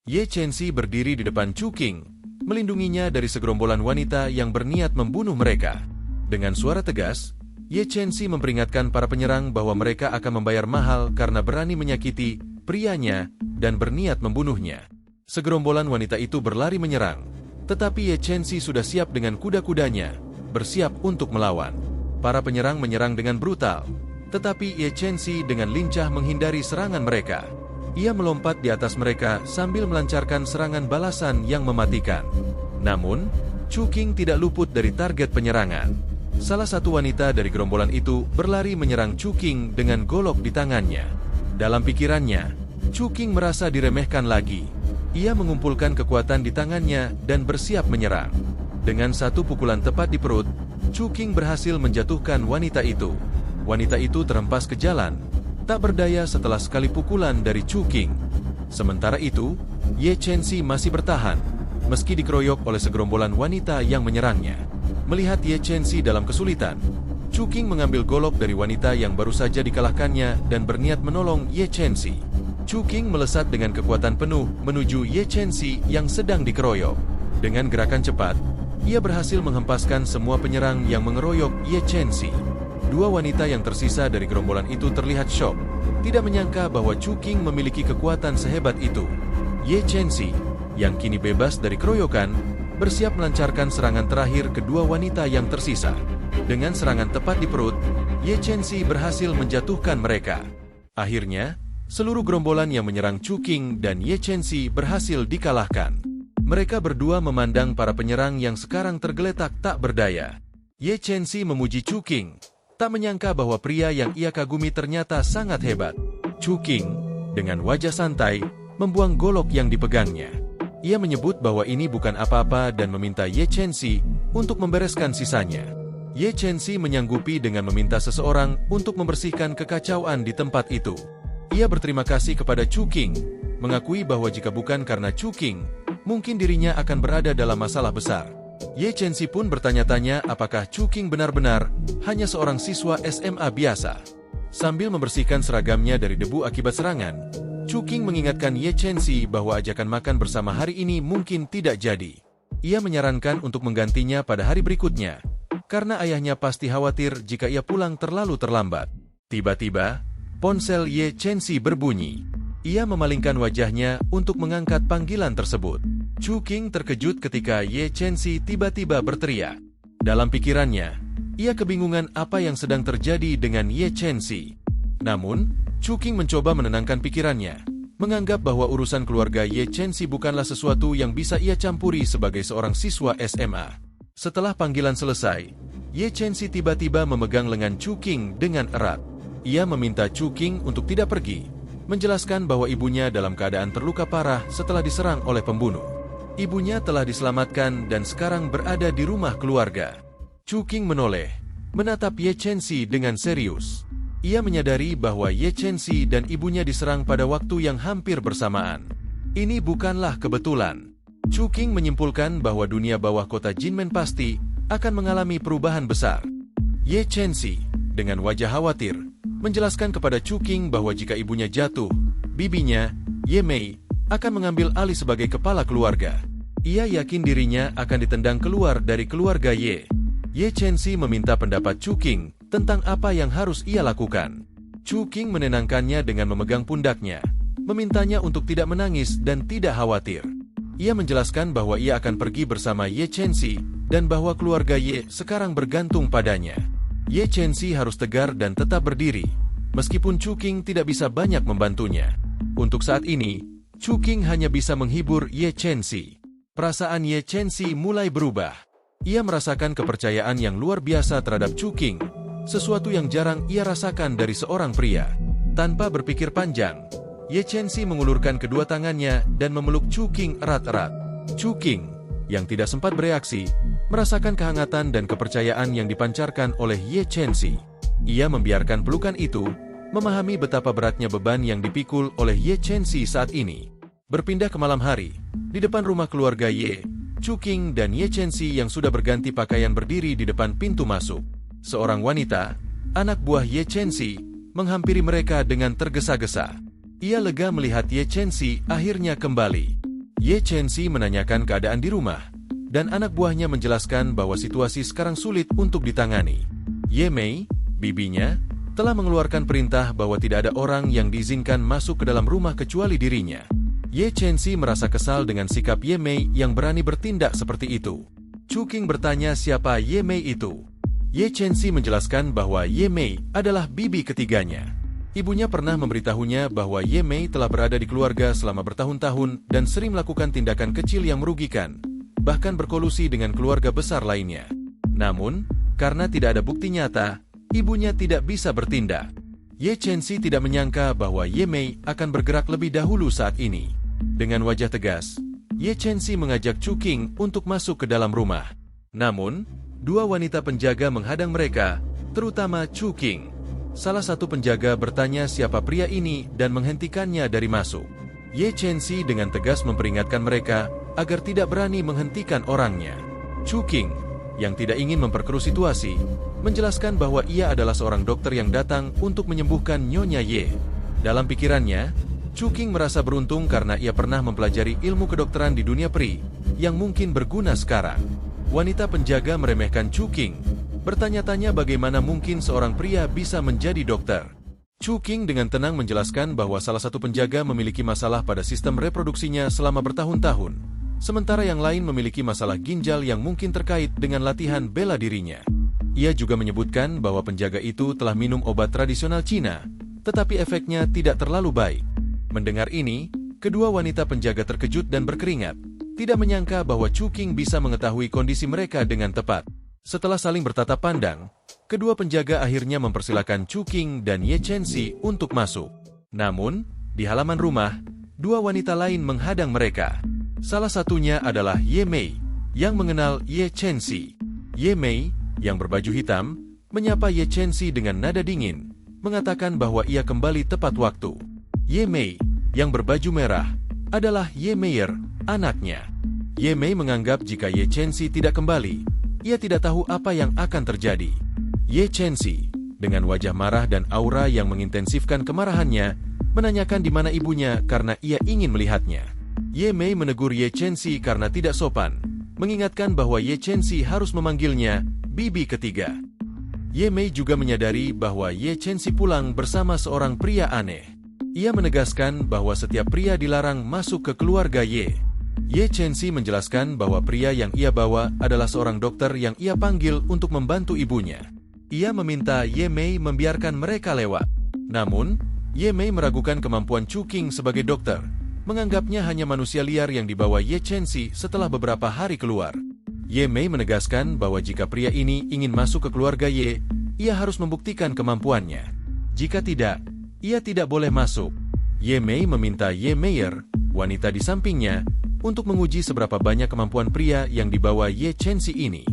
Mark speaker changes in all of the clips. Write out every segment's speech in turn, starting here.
Speaker 1: Ye Chenxi berdiri di depan Chu Qing, melindunginya dari segerombolan wanita yang berniat membunuh mereka. Dengan suara tegas, Ye Chenxi memperingatkan para penyerang bahwa mereka akan membayar mahal karena berani menyakiti prianya dan berniat membunuhnya. Segerombolan wanita itu berlari menyerang, tetapi Ye Chenxi sudah siap dengan kuda-kudanya, bersiap untuk melawan. Para penyerang menyerang dengan brutal, tetapi Ye Chenxi dengan lincah menghindari serangan mereka. Ia melompat di atas mereka sambil melancarkan serangan balasan yang mematikan. Namun, Chu Qing tidak luput dari target penyerangan. Salah satu wanita dari gerombolan itu berlari menyerang Chu Qing dengan golok di tangannya. Dalam pikirannya, Chu Qing merasa diremehkan lagi. Ia mengumpulkan kekuatan di tangannya dan bersiap menyerang. Dengan satu pukulan tepat di perut, Chu Qing berhasil menjatuhkan wanita itu. Wanita itu terhempas ke jalan, tak berdaya setelah sekali pukulan dari Chu Qing. Sementara itu, Ye Chenxi masih bertahan, meski dikeroyok oleh segerombolan wanita yang menyerangnya. Melihat Ye Chenxi dalam kesulitan, Chu Qing mengambil golok dari wanita yang baru saja dikalahkannya dan berniat menolong Ye Chenxi. Chu Qing melesat dengan kekuatan penuh menuju Ye Chenxi yang sedang dikeroyok. Dengan gerakan cepat, ia berhasil menghempaskan semua penyerang yang mengeroyok Ye Chenxi. Dua wanita yang tersisa dari gerombolan itu terlihat syok, tidak menyangka bahwa Chu Qing memiliki kekuatan sehebat itu. Ye Chenxi, yang kini bebas dari keroyokan, bersiap melancarkan serangan terakhir kedua wanita yang tersisa. Dengan serangan tepat di perut, Ye Chenxi berhasil menjatuhkan mereka. Akhirnya, seluruh gerombolan yang menyerang Chu Qing dan Ye Chenxi berhasil dikalahkan. Mereka berdua memandang para penyerang yang sekarang tergeletak tak berdaya. Ye Chenxi memuji Chu Qing, tak menyangka bahwa pria yang ia kagumi ternyata sangat hebat. Chu Qing, dengan wajah santai, membuang golok yang dipegangnya. Ia menyebut bahwa ini bukan apa-apa dan meminta Ye Chenxi untuk membereskan sisanya. Ye Chenxi menyanggupi dengan meminta seseorang untuk membersihkan kekacauan di tempat itu. Ia berterima kasih kepada Chu Qing, mengakui bahwa jika bukan karena Chu Qing, mungkin dirinya akan berada dalam masalah besar. Ye Chenxi pun bertanya-tanya apakah Chu Qing benar-benar hanya seorang siswa SMA biasa. Sambil membersihkan seragamnya dari debu akibat serangan, Chu Qing mengingatkan Ye Chenxi bahwa ajakan makan bersama hari ini mungkin tidak jadi. Ia menyarankan untuk menggantinya pada hari berikutnya, karena ayahnya pasti khawatir jika ia pulang terlalu terlambat. Tiba-tiba, ponsel Ye Chenxi berbunyi. Ia memalingkan wajahnya untuk mengangkat panggilan tersebut. Chu Qing terkejut ketika Ye Chenxi tiba-tiba berteriak. Dalam pikirannya, ia kebingungan apa yang sedang terjadi dengan Ye Chenxi. Namun, Chu Qing mencoba menenangkan pikirannya, menganggap bahwa urusan keluarga Ye Chenxi bukanlah sesuatu yang bisa ia campuri sebagai seorang siswa SMA. Setelah panggilan selesai, Ye Chenxi tiba-tiba memegang lengan Chu Qing dengan erat. Ia meminta Chu Qing untuk tidak pergi, menjelaskan bahwa ibunya dalam keadaan terluka parah setelah diserang oleh pembunuh. Ibunya telah diselamatkan dan sekarang berada di rumah keluarga. Chu Qing menoleh, menatap Ye Chenxi dengan serius. Ia menyadari bahwa Ye Chenxi dan ibunya diserang pada waktu yang hampir bersamaan. Ini bukanlah kebetulan. Chu Qing menyimpulkan bahwa dunia bawah kota Jinmen pasti akan mengalami perubahan besar. Ye Chenxi, dengan wajah khawatir, menjelaskan kepada Chu Qing bahwa jika ibunya jatuh, bibinya, Ye Mei, akan mengambil alih sebagai kepala keluarga. Ia yakin dirinya akan ditendang keluar dari keluarga Ye. Ye Chenxi meminta pendapat Chu Qing tentang apa yang harus ia lakukan. Chu Qing menenangkannya dengan memegang pundaknya, memintanya untuk tidak menangis dan tidak khawatir. Ia menjelaskan bahwa ia akan pergi bersama Ye Chenxi dan bahwa keluarga Ye sekarang bergantung padanya. Ye Chenxi harus tegar dan tetap berdiri, meskipun Chu Qing tidak bisa banyak membantunya. Untuk saat ini, Chu Qing hanya bisa menghibur Ye Chenxi. Perasaan Ye Chenxi mulai berubah. Ia merasakan kepercayaan yang luar biasa terhadap Chu Qing, sesuatu yang jarang ia rasakan dari seorang pria. Tanpa berpikir panjang, Ye Chenxi mengulurkan kedua tangannya dan memeluk Chu Qing erat-erat. Chu Qing, yang tidak sempat bereaksi, merasakan kehangatan dan kepercayaan yang dipancarkan oleh Ye Chenxi. Ia membiarkan pelukan itu, memahami betapa beratnya beban yang dipikul oleh Ye Chenxi saat ini. Berpindah ke malam hari, di depan rumah keluarga Ye, Chu Qing dan Ye Chenxi yang sudah berganti pakaian berdiri di depan pintu masuk. Seorang wanita, anak buah Ye Chenxi, menghampiri mereka dengan tergesa-gesa. Ia lega melihat Ye Chenxi akhirnya kembali. Ye Chenxi menanyakan keadaan di rumah, dan anak buahnya menjelaskan bahwa situasi sekarang sulit untuk ditangani. Ye Mei, bibinya, telah mengeluarkan perintah bahwa tidak ada orang yang diizinkan masuk ke dalam rumah kecuali dirinya. Ye Chenxi merasa kesal dengan sikap Ye Mei yang berani bertindak seperti itu. Chu Qing bertanya siapa Ye Mei itu. Ye Chenxi menjelaskan bahwa Ye Mei adalah bibi ketiganya. Ibunya pernah memberitahunya bahwa Ye Mei telah berada di keluarga selama bertahun-tahun dan sering melakukan tindakan kecil yang merugikan, bahkan berkolusi dengan keluarga besar lainnya. Namun, karena tidak ada bukti nyata, ibunya tidak bisa bertindak. Ye Chenxi tidak menyangka bahwa Ye Mei akan bergerak lebih dahulu saat ini. Dengan wajah tegas, Ye Chenxi mengajak Chu Qing untuk masuk ke dalam rumah. Namun, dua wanita penjaga menghadang mereka, terutama Chu Qing. Salah satu penjaga bertanya siapa pria ini dan menghentikannya dari masuk. Ye Chenxi dengan tegas memperingatkan mereka agar tidak berani menghentikan orangnya. Chu Qing, yang tidak ingin memperkeruh situasi, menjelaskan bahwa ia adalah seorang dokter yang datang untuk menyembuhkan Nyonya Ye. Dalam pikirannya, Chu Qing merasa beruntung karena ia pernah mempelajari ilmu kedokteran di dunia peri, yang mungkin berguna sekarang. Wanita penjaga meremehkan Chu Qing, bertanya-tanya bagaimana mungkin seorang pria bisa menjadi dokter. Chu Qing dengan tenang menjelaskan bahwa salah satu penjaga memiliki masalah pada sistem reproduksinya selama bertahun-tahun, sementara yang lain memiliki masalah ginjal yang mungkin terkait dengan latihan bela dirinya. Ia juga menyebutkan bahwa penjaga itu telah minum obat tradisional Cina, tetapi efeknya tidak terlalu baik. Mendengar ini, kedua wanita penjaga terkejut dan berkeringat, tidak menyangka bahwa Chu Qing bisa mengetahui kondisi mereka dengan tepat. Setelah saling bertatap pandang, kedua penjaga akhirnya mempersilakan Chu Qing dan Ye Chenxi untuk masuk. Namun, di halaman rumah, dua wanita lain menghadang mereka. Salah satunya adalah Ye Mei, yang mengenal Ye Chenxi. Ye Mei, yang berbaju hitam, menyapa Ye Chenxi dengan nada dingin, mengatakan bahwa ia kembali tepat waktu. Ye Mei, yang berbaju merah, adalah Ye Meier, anaknya. Ye Mei menganggap jika Ye Chenxi tidak kembali, ia tidak tahu apa yang akan terjadi. Ye Chenxi, dengan wajah marah dan aura yang mengintensifkan kemarahannya, menanyakan di mana ibunya karena ia ingin melihatnya. Ye Mei menegur Ye Chenxi karena tidak sopan, mengingatkan bahwa Ye Chenxi harus memanggilnya bibi ketiga. Ye Mei juga menyadari bahwa Ye Chenxi pulang bersama seorang pria aneh. Ia menegaskan bahwa setiap pria dilarang masuk ke keluarga Ye. Ye Chenxi menjelaskan bahwa pria yang ia bawa adalah seorang dokter yang ia panggil untuk membantu ibunya. Ia meminta Ye Mei membiarkan mereka lewat. Namun, Ye Mei meragukan kemampuan Chu Qing sebagai dokter, menganggapnya hanya manusia liar yang dibawa Ye Chenxi setelah beberapa hari keluar. Ye Mei menegaskan bahwa jika pria ini ingin masuk ke keluarga Ye, ia harus membuktikan kemampuannya. Jika tidak, ia tidak boleh masuk. Ye Mei meminta Ye Meier, wanita di sampingnya, untuk menguji seberapa banyak kemampuan pria yang dibawa Ye Chenxi ini.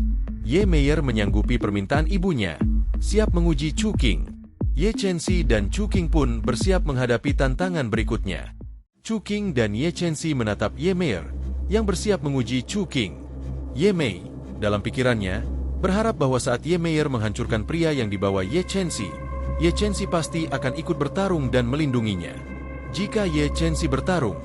Speaker 1: Ye Meier menyanggupi permintaan ibunya, siap menguji Chu Qing. Ye Chenxi dan Chu Qing pun bersiap menghadapi tantangan berikutnya. Chu Qing dan Ye Chenxi menatap Ye Meier, yang bersiap menguji Chu Qing. Ye Mei, dalam pikirannya, berharap bahwa saat Ye Meier menghancurkan pria yang dibawa Ye Chenxi pasti akan ikut bertarung dan melindunginya. Jika Ye Chenxi bertarung,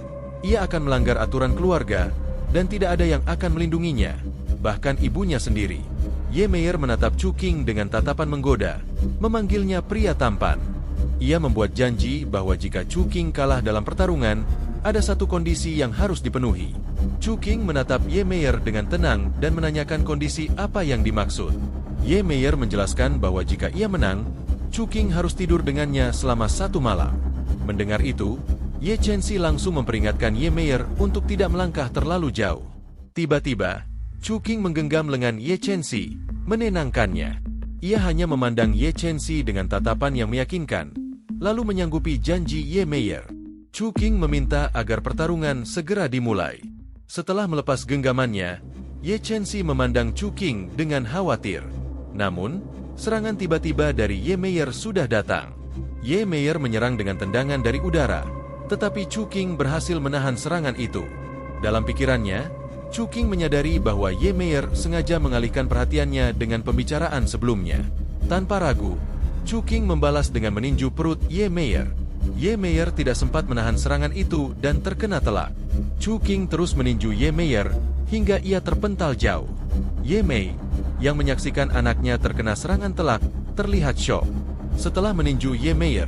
Speaker 1: ia akan melanggar aturan keluarga, dan tidak ada yang akan melindunginya, bahkan ibunya sendiri. Ye Meier menatap Chu Qing dengan tatapan menggoda, memanggilnya pria tampan. Ia membuat janji bahwa jika Chu Qing kalah dalam pertarungan, ada satu kondisi yang harus dipenuhi. Chu Qing menatap Ye Meier dengan tenang dan menanyakan kondisi apa yang dimaksud. Ye Meier menjelaskan bahwa jika ia menang, Chu Qing harus tidur dengannya selama 1 malam. Mendengar itu, Ye Chenxi langsung memperingatkan Ye Meier untuk tidak melangkah terlalu jauh. Tiba-tiba, Chu Qing menggenggam lengan Ye Chenxi, menenangkannya. Ia hanya memandang Ye Chenxi dengan tatapan yang meyakinkan, lalu menyanggupi janji Ye Meier. Chu Qing meminta agar pertarungan segera dimulai. Setelah melepas genggamannya, Ye Chenxi memandang Chu Qing dengan khawatir. Namun, serangan tiba-tiba dari Ye Meier sudah datang. Ye Meier menyerang dengan tendangan dari udara, tetapi Chu Qing berhasil menahan serangan itu. Dalam pikirannya, Chu Qing menyadari bahwa Ye Meier sengaja mengalihkan perhatiannya dengan pembicaraan sebelumnya. Tanpa ragu, Chu Qing membalas dengan meninju perut Ye Meier. Ye Meier tidak sempat menahan serangan itu dan terkena telak. Chu Qing terus meninju Ye Meier hingga ia terpental jauh. Ye Mei, yang menyaksikan anaknya terkena serangan telak, terlihat syok. Setelah meninju Ye Meier,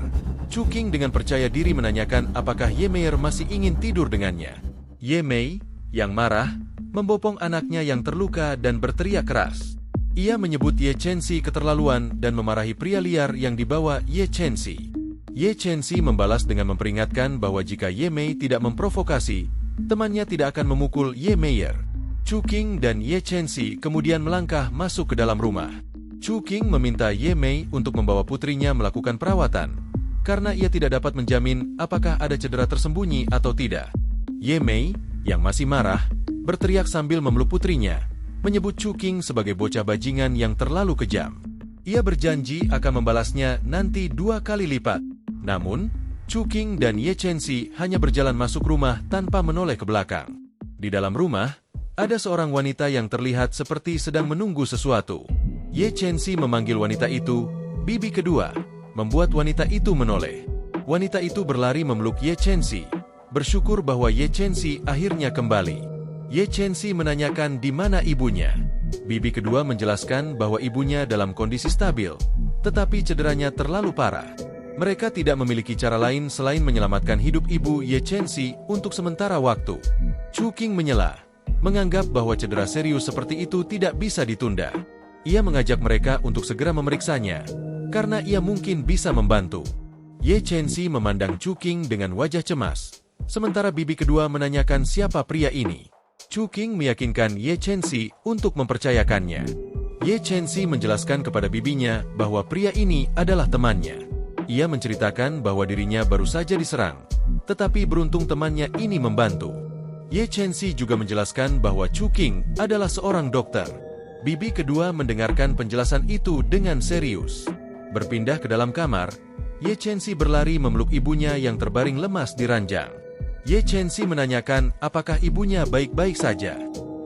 Speaker 1: Chu Qing dengan percaya diri menanyakan apakah Ye Meier masih ingin tidur dengannya. Ye Mei, yang marah, membopong anaknya yang terluka dan berteriak keras. Ia menyebut Ye Chenxi keterlaluan dan memarahi pria liar yang dibawa Ye Chenxi. Ye Chenxi membalas dengan memperingatkan bahwa jika Ye Mei tidak memprovokasi, temannya tidak akan memukul Ye Meier. Chu Qing dan Ye Chenxi kemudian melangkah masuk ke dalam rumah. Chu Qing meminta Ye Mei untuk membawa putrinya melakukan perawatan, karena ia tidak dapat menjamin apakah ada cedera tersembunyi atau tidak. Ye Mei, yang masih marah, berteriak sambil memeluk putrinya, menyebut Chu Qing sebagai bocah bajingan yang terlalu kejam. Ia berjanji akan membalasnya nanti 2 kali lipat. Namun, Chu Qing dan Ye Chenxi hanya berjalan masuk rumah tanpa menoleh ke belakang. Di dalam rumah, ada seorang wanita yang terlihat seperti sedang menunggu sesuatu. Ye Chenxi memanggil wanita itu, "Bibi kedua," membuat wanita itu menoleh. Wanita itu berlari memeluk Ye Chenxi, bersyukur bahwa Ye Chenxi akhirnya kembali. Ye Chenxi menanyakan di mana ibunya. Bibi kedua menjelaskan bahwa ibunya dalam kondisi stabil, tetapi cederanya terlalu parah. Mereka tidak memiliki cara lain selain menyelamatkan hidup ibu Ye Chenxi untuk sementara waktu. Chu Qing menyela, menganggap bahwa cedera serius seperti itu tidak bisa ditunda. Ia mengajak mereka untuk segera memeriksanya, karena ia mungkin bisa membantu. Ye Chenxi memandang Chu Qing dengan wajah cemas, sementara bibi kedua menanyakan siapa pria ini. Chu Qing meyakinkan Ye Chenxi untuk mempercayakannya. Ye Chenxi menjelaskan kepada bibinya bahwa pria ini adalah temannya. Ia menceritakan bahwa dirinya baru saja diserang, tetapi beruntung temannya ini membantu. Ye Chenxi juga menjelaskan bahwa Chu Qing adalah seorang dokter. Bibi kedua mendengarkan penjelasan itu dengan serius. Berpindah ke dalam kamar, Ye Chenxi berlari memeluk ibunya yang terbaring lemas di ranjang. Ye Chenxi menanyakan apakah ibunya baik-baik saja.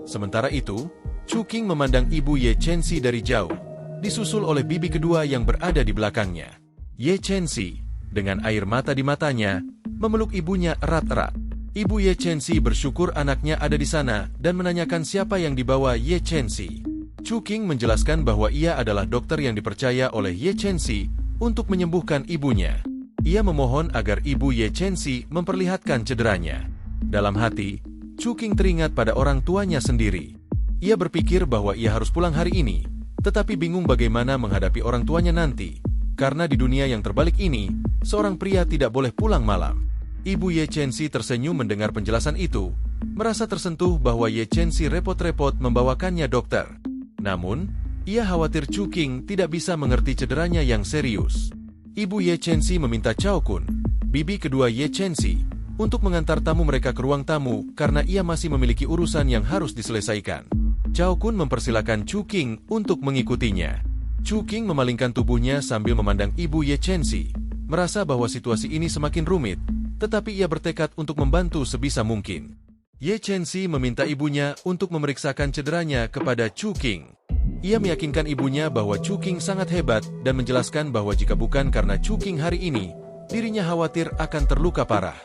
Speaker 1: Sementara itu, Chu Qing memandang ibu Ye Chenxi dari jauh, disusul oleh bibi kedua yang berada di belakangnya. Ye Chenxi, dengan air mata di matanya, memeluk ibunya erat-erat. Ibu Ye Chenxi bersyukur anaknya ada di sana dan menanyakan siapa yang dibawa Ye Chenxi. Chu Qing menjelaskan bahwa ia adalah dokter yang dipercaya oleh Ye Chenxi untuk menyembuhkan ibunya. Ia memohon agar ibu Ye Chenxi memperlihatkan cederanya. Dalam hati, Chu Qing teringat pada orang tuanya sendiri. Ia berpikir bahwa ia harus pulang hari ini, tetapi bingung bagaimana menghadapi orang tuanya nanti. Karena di dunia yang terbalik ini, seorang pria tidak boleh pulang malam. Ibu Ye Chenxi tersenyum mendengar penjelasan itu, merasa tersentuh bahwa Ye Chenxi repot-repot membawakannya dokter. Namun, ia khawatir Chu Qing tidak bisa mengerti cederanya yang serius. Ibu Ye Chenxi meminta Chao Kun, bibi kedua Ye Chenxi, untuk mengantar tamu mereka ke ruang tamu karena ia masih memiliki urusan yang harus diselesaikan. Chao Kun mempersilakan Chu Qing untuk mengikutinya. Chu Qing memalingkan tubuhnya sambil memandang ibu Ye Chenxi, merasa bahwa situasi ini semakin rumit, tetapi ia bertekad untuk membantu sebisa mungkin. Ye Chenxi meminta ibunya untuk memeriksakan cederanya kepada Chu Qing. Ia meyakinkan ibunya bahwa Chu Qing sangat hebat dan menjelaskan bahwa jika bukan karena Chu Qing hari ini, dirinya khawatir akan terluka parah.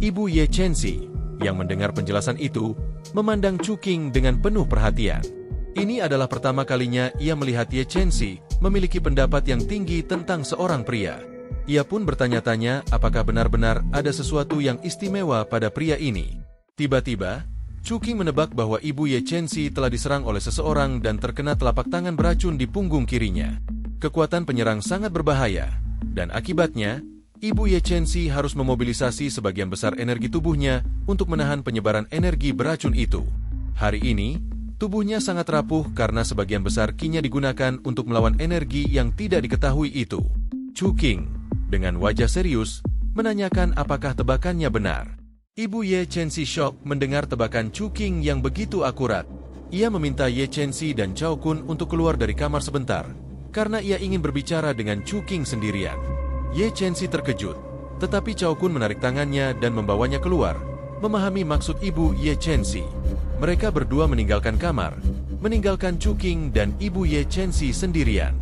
Speaker 1: Ibu Ye Chenxi, yang mendengar penjelasan itu, memandang Chu Qing dengan penuh perhatian. Ini adalah pertama kalinya ia melihat Ye Chenxi memiliki pendapat yang tinggi tentang seorang pria. Ia pun bertanya-tanya apakah benar-benar ada sesuatu yang istimewa pada pria ini. Tiba-tiba, Chu Qing menebak bahwa ibu Ye Chenxi telah diserang oleh seseorang dan terkena telapak tangan beracun di punggung kirinya. Kekuatan penyerang sangat berbahaya, dan akibatnya, ibu Ye Chenxi harus memobilisasi sebagian besar energi tubuhnya untuk menahan penyebaran energi beracun itu. Hari ini, tubuhnya sangat rapuh karena sebagian besar ki-nya digunakan untuk melawan energi yang tidak diketahui itu. Chu Qing, dengan wajah serius, menanyakan apakah tebakannya benar. Ibu Ye Chenxi syok mendengar tebakan Chu Qing yang begitu akurat. Ia meminta Ye Chenxi dan Chao Kun untuk keluar dari kamar sebentar, karena ia ingin berbicara dengan Chu Qing sendirian. Ye Chenxi terkejut, tetapi Chao Kun menarik tangannya dan membawanya keluar, memahami maksud ibu Ye Chenxi. Mereka berdua meninggalkan kamar, meninggalkan Chu Qing dan ibu Ye Chenxi sendirian.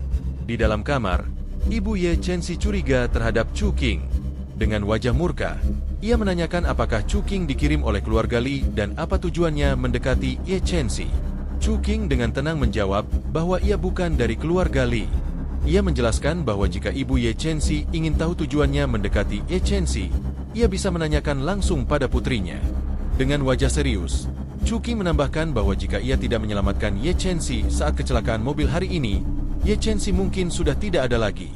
Speaker 1: Di dalam kamar, ibu Ye Chenxi curiga terhadap Chu Qing. Dengan wajah murka, ia menanyakan apakah Chuking dikirim oleh keluarga Li dan apa tujuannya mendekati Ye Chenxi. Chuking dengan tenang menjawab bahwa ia bukan dari keluarga Li. Ia menjelaskan bahwa jika ibu Ye Chenxi ingin tahu tujuannya mendekati Ye Chenxi, ia bisa menanyakan langsung pada putrinya. Dengan wajah serius, Chuking menambahkan bahwa jika ia tidak menyelamatkan Ye Chenxi saat kecelakaan mobil hari ini, Ye Chenxi mungkin sudah tidak ada lagi.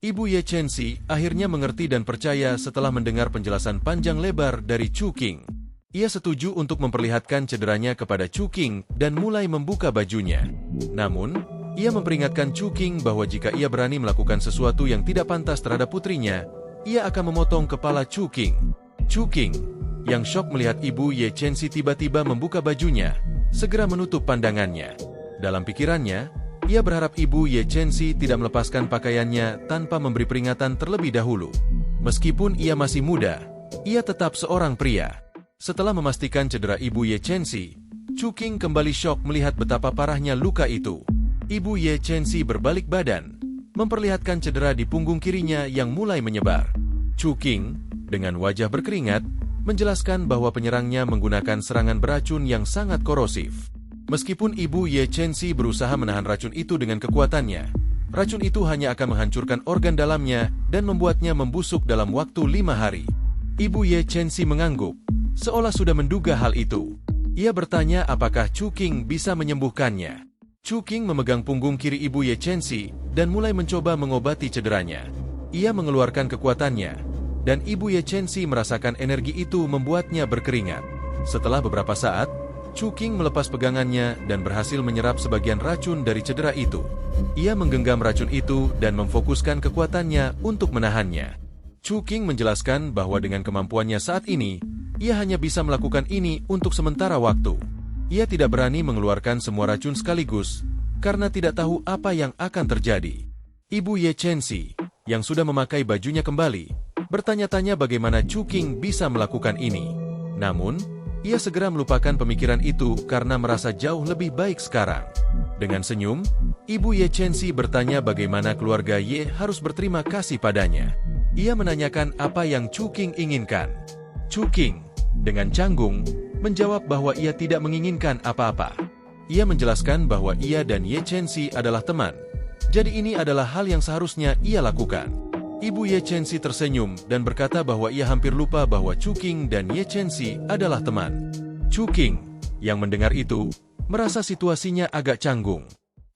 Speaker 1: Ibu Ye Chenxi akhirnya mengerti dan percaya setelah mendengar penjelasan panjang lebar dari Chuking. Ia setuju untuk memperlihatkan cederanya kepada Chuking dan mulai membuka bajunya. Namun, ia memperingatkan Chuking bahwa jika ia berani melakukan sesuatu yang tidak pantas terhadap putrinya, ia akan memotong kepala Chuking. Chuking, yang syok melihat ibu Ye Chenxi tiba-tiba membuka bajunya, segera menutup pandangannya. Dalam pikirannya, ia berharap ibu Ye Chenxi tidak melepaskan pakaiannya tanpa memberi peringatan terlebih dahulu. Meskipun ia masih muda, ia tetap seorang pria. Setelah memastikan cedera ibu Ye Chenxi, Chuking kembali syok melihat betapa parahnya luka itu. Ibu Ye Chenxi berbalik badan, memperlihatkan cedera di punggung kirinya yang mulai menyebar. Chuking, dengan wajah berkeringat, menjelaskan bahwa penyerangnya menggunakan serangan beracun yang sangat korosif. Meskipun ibu Ye Chenxi berusaha menahan racun itu dengan kekuatannya, racun itu hanya akan menghancurkan organ dalamnya dan membuatnya membusuk dalam waktu 5 hari. Ibu Ye Chenxi mengangguk, seolah sudah menduga hal itu. Ia bertanya apakah Chuking bisa menyembuhkannya. Chuking memegang punggung kiri ibu Ye Chenxi dan mulai mencoba mengobati cederanya. Ia mengeluarkan kekuatannya, dan ibu Ye Chenxi merasakan energi itu membuatnya berkeringat. Setelah beberapa saat, Chuking melepas pegangannya dan berhasil menyerap sebagian racun dari cedera itu. Ia menggenggam racun itu dan memfokuskan kekuatannya untuk menahannya. Chuking menjelaskan bahwa dengan kemampuannya saat ini, ia hanya bisa melakukan ini untuk sementara waktu. Ia tidak berani mengeluarkan semua racun sekaligus, karena tidak tahu apa yang akan terjadi. Ibu Ye Chenxi, yang sudah memakai bajunya kembali, bertanya-tanya bagaimana Chuking bisa melakukan ini. Namun, ia segera melupakan pemikiran itu karena merasa jauh lebih baik sekarang. Dengan senyum, ibu Ye Chenxi bertanya bagaimana keluarga Ye harus berterima kasih padanya. Ia menanyakan apa yang Chuking inginkan. Chuking, dengan canggung, menjawab bahwa ia tidak menginginkan apa-apa. Ia menjelaskan bahwa ia dan Ye Chenxi adalah teman. Jadi ini adalah hal yang seharusnya ia lakukan. Ibu Ye Chenxi tersenyum dan berkata bahwa ia hampir lupa bahwa Chuking dan Ye Chenxi adalah teman. Chuking, yang mendengar itu, merasa situasinya agak canggung.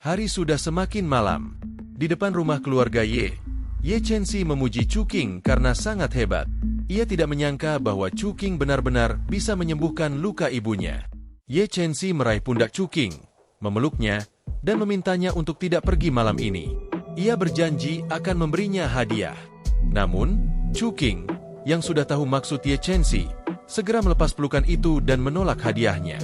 Speaker 1: Hari sudah semakin malam. Di depan rumah keluarga Ye Chenxi memuji Chuking karena sangat hebat. Ia tidak menyangka bahwa Chuking benar-benar bisa menyembuhkan luka ibunya. Ye Chenxi meraih pundak Chuking, memeluknya, dan memintanya untuk tidak pergi malam ini. Ia berjanji akan memberinya hadiah. Namun, Chuking, yang sudah tahu maksud Ye Chenxi, segera melepas pelukan itu dan menolak hadiahnya.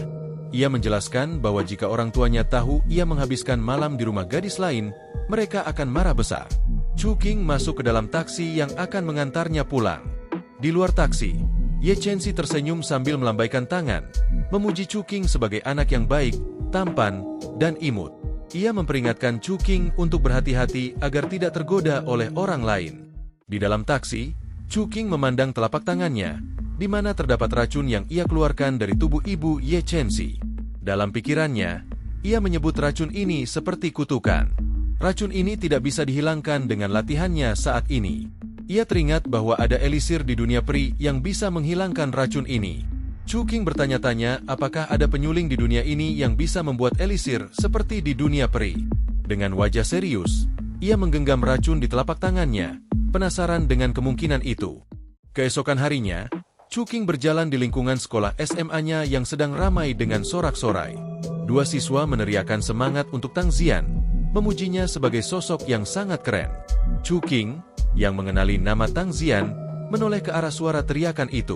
Speaker 1: Ia menjelaskan bahwa jika orang tuanya tahu ia menghabiskan malam di rumah gadis lain, mereka akan marah besar. Chuking masuk ke dalam taksi yang akan mengantarnya pulang. Di luar taksi, Ye Chenxi tersenyum sambil melambaikan tangan, memuji Chuking sebagai anak yang baik, tampan, dan imut. Ia memperingatkan Chuking untuk berhati-hati agar tidak tergoda oleh orang lain. Di dalam taksi, Chuking memandang telapak tangannya, di mana terdapat racun yang ia keluarkan dari tubuh ibu Ye Chenxi. Dalam pikirannya, ia menyebut racun ini seperti kutukan. Racun ini tidak bisa dihilangkan dengan latihannya saat ini. Ia teringat bahwa ada elisir di dunia peri yang bisa menghilangkan racun ini. Chuking bertanya-tanya apakah ada penyuling di dunia ini yang bisa membuat elisir seperti di dunia peri. Dengan wajah serius, ia menggenggam racun di telapak tangannya, penasaran dengan kemungkinan itu. Keesokan harinya, Chuking berjalan di lingkungan sekolah SMA-nya yang sedang ramai dengan sorak-sorai. Dua siswa meneriakan semangat untuk Tang Xian, memujinya sebagai sosok yang sangat keren. Chuking, yang mengenali nama Tang Xian, menoleh ke arah suara teriakan itu.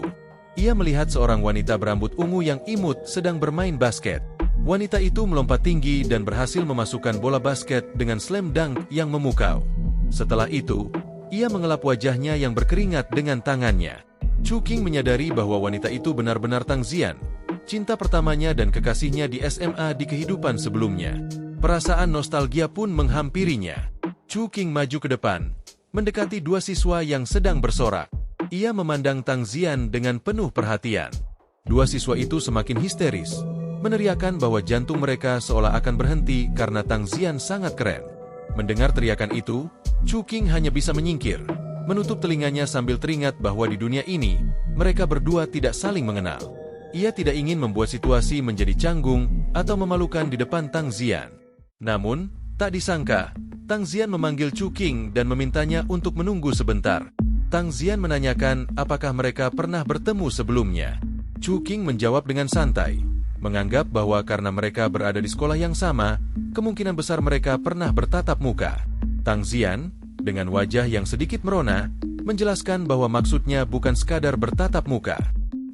Speaker 1: Ia melihat seorang wanita berambut ungu yang imut sedang bermain basket. Wanita itu melompat tinggi dan berhasil memasukkan bola basket dengan slam dunk yang memukau. Setelah itu, ia mengelap wajahnya yang berkeringat dengan tangannya. Chuking menyadari bahwa wanita itu benar-benar Tang Xian, cinta pertamanya dan kekasihnya di SMA di kehidupan sebelumnya. Perasaan nostalgia pun menghampirinya. Chuking maju ke depan, mendekati dua siswa yang sedang bersorak. Ia memandang Tang Zian dengan penuh perhatian. Dua siswa itu semakin histeris, meneriakan bahwa jantung mereka seolah akan berhenti karena Tang Zian sangat keren. Mendengar teriakan itu, Chu Qing hanya bisa menyingkir, menutup telinganya sambil teringat bahwa di dunia ini, mereka berdua tidak saling mengenal. Ia tidak ingin membuat situasi menjadi canggung atau memalukan di depan Tang Zian. Namun, tak disangka, Tang Zian memanggil Chu Qing dan memintanya untuk menunggu sebentar. Tang Zian menanyakan apakah mereka pernah bertemu sebelumnya. Chu Qing menjawab dengan santai, menganggap bahwa karena mereka berada di sekolah yang sama, kemungkinan besar mereka pernah bertatap muka. Tang Zian, dengan wajah yang sedikit merona, menjelaskan bahwa maksudnya bukan sekadar bertatap muka.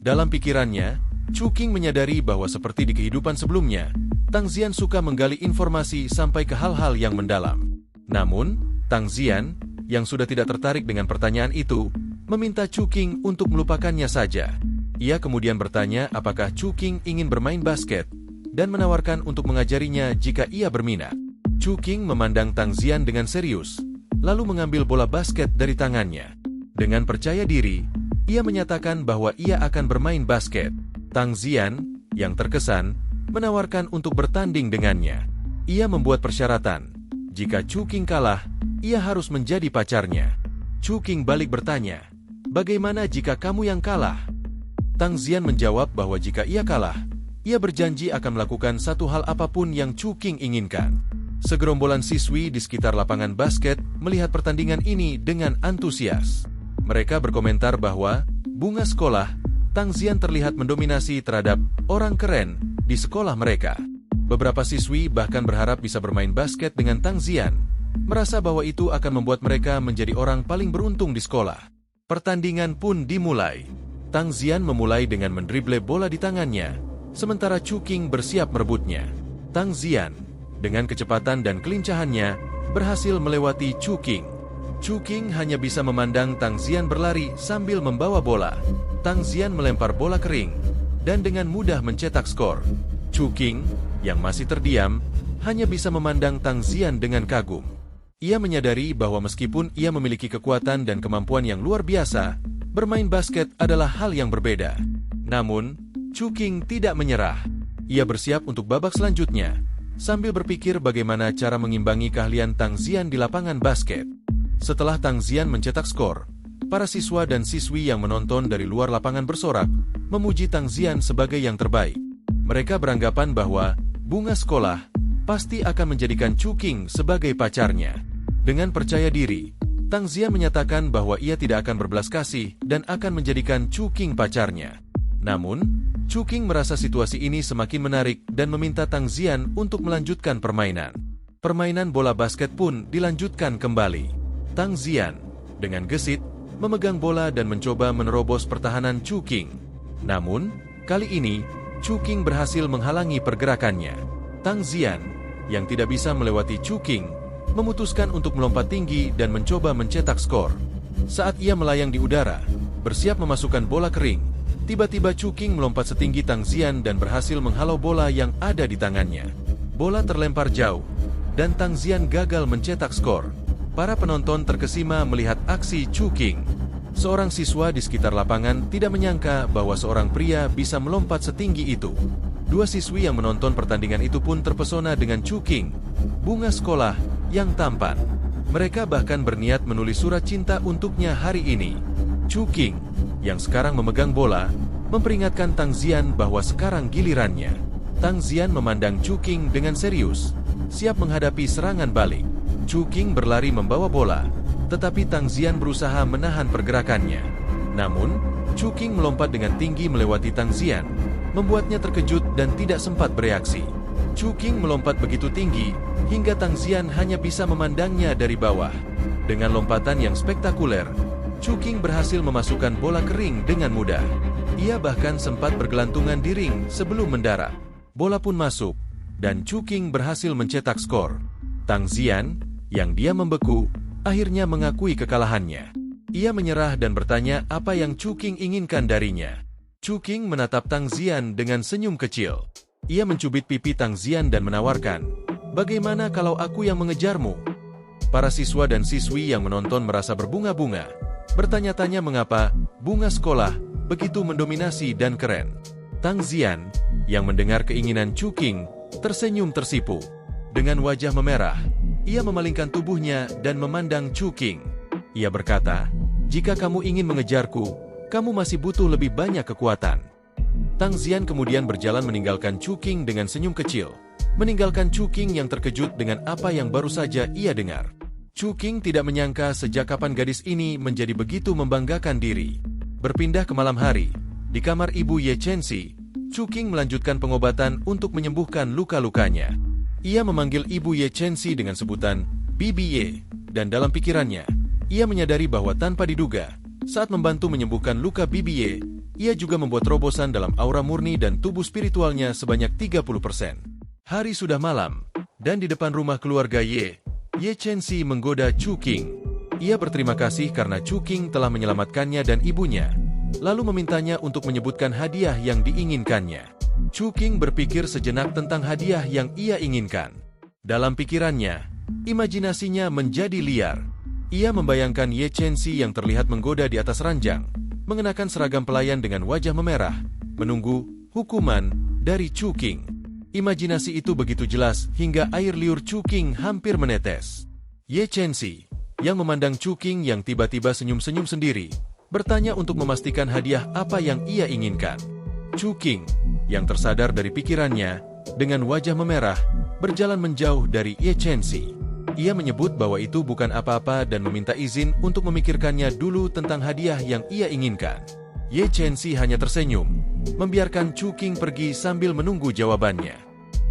Speaker 1: Dalam pikirannya, Chu Qing menyadari bahwa seperti di kehidupan sebelumnya, Tang Zian suka menggali informasi sampai ke hal-hal yang mendalam. Namun, Tang Zian, yang sudah tidak tertarik dengan pertanyaan itu, meminta Chu Qing untuk melupakannya saja. Ia kemudian bertanya apakah Chu Qing ingin bermain basket, dan menawarkan untuk mengajarinya jika ia berminat. Chu Qing memandang Tang Zian dengan serius, lalu mengambil bola basket dari tangannya. Dengan percaya diri, ia menyatakan bahwa ia akan bermain basket. Tang Zian, yang terkesan, menawarkan untuk bertanding dengannya. Ia membuat persyaratan. Jika Chu Qing kalah, ia harus menjadi pacarnya. Chu Qing balik bertanya, "Bagaimana jika kamu yang kalah?" Tang Zian menjawab bahwa jika ia kalah, ia berjanji akan melakukan satu hal apapun yang Chu Qing inginkan. Segerombolan siswi di sekitar lapangan basket melihat pertandingan ini dengan antusias. Mereka berkomentar bahwa, bunga sekolah, Tang Zian terlihat mendominasi terhadap orang keren di sekolah mereka. Beberapa siswi bahkan berharap bisa bermain basket dengan Tang Zian, merasa bahwa itu akan membuat mereka menjadi orang paling beruntung di sekolah. Pertandingan pun dimulai. Tang Zian memulai dengan mendrible bola di tangannya, sementara Chu Qing bersiap merebutnya. Tang Zian, dengan kecepatan dan kelincahannya, berhasil melewati Chu Qing. Chu Qing hanya bisa memandang Tang Zian berlari sambil membawa bola. Tang Zian melempar bola kering, dan dengan mudah mencetak skor. Chu Qing, yang masih terdiam, hanya bisa memandang Tang Zian dengan kagum. Ia menyadari bahwa meskipun ia memiliki kekuatan dan kemampuan yang luar biasa, bermain basket adalah hal yang berbeda. Namun, Chu Qing tidak menyerah. Ia bersiap untuk babak selanjutnya, sambil berpikir bagaimana cara mengimbangi keahlian Tang Zian di lapangan basket. Setelah Tang Zian mencetak skor, para siswa dan siswi yang menonton dari luar lapangan bersorak, memuji Tang Zian sebagai yang terbaik. Mereka beranggapan bahwa bunga sekolah pasti akan menjadikan Chu Qing sebagai pacarnya. Dengan percaya diri, Tang Zian menyatakan bahwa ia tidak akan berbelas kasih dan akan menjadikan Chu Qing pacarnya. Namun, Chu Qing merasa situasi ini semakin menarik dan meminta Tang Zian untuk melanjutkan permainan. Permainan bola basket pun dilanjutkan kembali. Tang Zian, dengan gesit, memegang bola dan mencoba menerobos pertahanan Chu Qing. Namun, kali ini, Chu Qing berhasil menghalangi pergerakannya. Tang Zian, yang tidak bisa melewati Chu Qing, memutuskan untuk melompat tinggi dan mencoba mencetak skor. Saat ia melayang di udara, bersiap memasukkan bola kering, tiba-tiba Chu Qing melompat setinggi Tang Zian dan berhasil menghalau bola yang ada di tangannya. Bola terlempar jauh, dan Tang Zian gagal mencetak skor. Para penonton terkesima melihat aksi Chu Qing. Seorang siswa di sekitar lapangan tidak menyangka bahwa seorang pria bisa melompat setinggi itu. Dua siswi yang menonton pertandingan itu pun terpesona dengan Chu Qing, bunga sekolah yang tampan. Mereka bahkan berniat menulis surat cinta untuknya hari ini. Chu Qing, yang sekarang memegang bola, memperingatkan Tang Zian bahwa sekarang gilirannya. Tang Zian memandang Chu Qing dengan serius, siap menghadapi serangan balik. Chu Qing berlari membawa bola, tetapi Tang Zian berusaha menahan pergerakannya. Namun, Chu Qing melompat dengan tinggi melewati Tang Zian, membuatnya terkejut dan tidak sempat bereaksi. Chu Qing melompat begitu tinggi, hingga Tang Zian hanya bisa memandangnya dari bawah. Dengan lompatan yang spektakuler, Chu Qing berhasil memasukkan bola kering dengan mudah. Ia bahkan sempat bergelantungan di ring sebelum mendarat. Bola pun masuk, dan Chu Qing berhasil mencetak skor. Tang Zian, yang diam membeku, akhirnya mengakui kekalahannya. Ia menyerah dan bertanya apa yang Chu Qing inginkan darinya. Chu Qing menatap Tang Zian dengan senyum kecil. Ia mencubit pipi Tang Zian dan menawarkan, "Bagaimana kalau aku yang mengejarmu?" Para siswa dan siswi yang menonton merasa berbunga-bunga, bertanya-tanya mengapa bunga sekolah begitu mendominasi dan keren. Tang Zian, yang mendengar keinginan Chu Qing, tersenyum tersipu. Dengan wajah memerah, ia memalingkan tubuhnya dan memandang Chu Qing. Ia berkata, "Jika kamu ingin mengejarku, kamu masih butuh lebih banyak kekuatan." Tang Zian kemudian berjalan meninggalkan Chu Qing dengan senyum kecil, meninggalkan Chu Qing yang terkejut dengan apa yang baru saja ia dengar. Chu Qing tidak menyangka sejak kapan gadis ini menjadi begitu membanggakan diri. Berpindah ke malam hari, di kamar ibu Ye Chenxi, Chu Qing melanjutkan pengobatan untuk menyembuhkan luka-lukanya. Ia memanggil ibu Ye Chenxi dengan sebutan Bibi Ye, dan dalam pikirannya, ia menyadari bahwa tanpa diduga, saat membantu menyembuhkan luka Bibi Ye, ia juga membuat terobosan dalam aura murni dan tubuh spiritualnya sebanyak 30%. Hari sudah malam, dan di depan rumah keluarga Ye Chenxi menggoda Chu Qing. Ia berterima kasih karena Chu Qing telah menyelamatkannya dan ibunya, lalu memintanya untuk menyebutkan hadiah yang diinginkannya. Chu Qing berpikir sejenak tentang hadiah yang ia inginkan. Dalam pikirannya, imajinasinya menjadi liar. Ia membayangkan Ye Chenxi yang terlihat menggoda di atas ranjang, mengenakan seragam pelayan dengan wajah memerah, menunggu hukuman dari Chu Qing. Imajinasi itu begitu jelas hingga air liur Chu Qing hampir menetes. Ye Chenxi, yang memandang Chu Qing yang tiba-tiba senyum-senyum sendiri, bertanya untuk memastikan hadiah apa yang ia inginkan. Chu Qing, yang tersadar dari pikirannya, dengan wajah memerah, berjalan menjauh dari Ye Chenxi. Ia menyebut bahwa itu bukan apa-apa dan meminta izin untuk memikirkannya dulu tentang hadiah yang ia inginkan. Ye Chenxi hanya tersenyum, membiarkan Chu Qing pergi sambil menunggu jawabannya.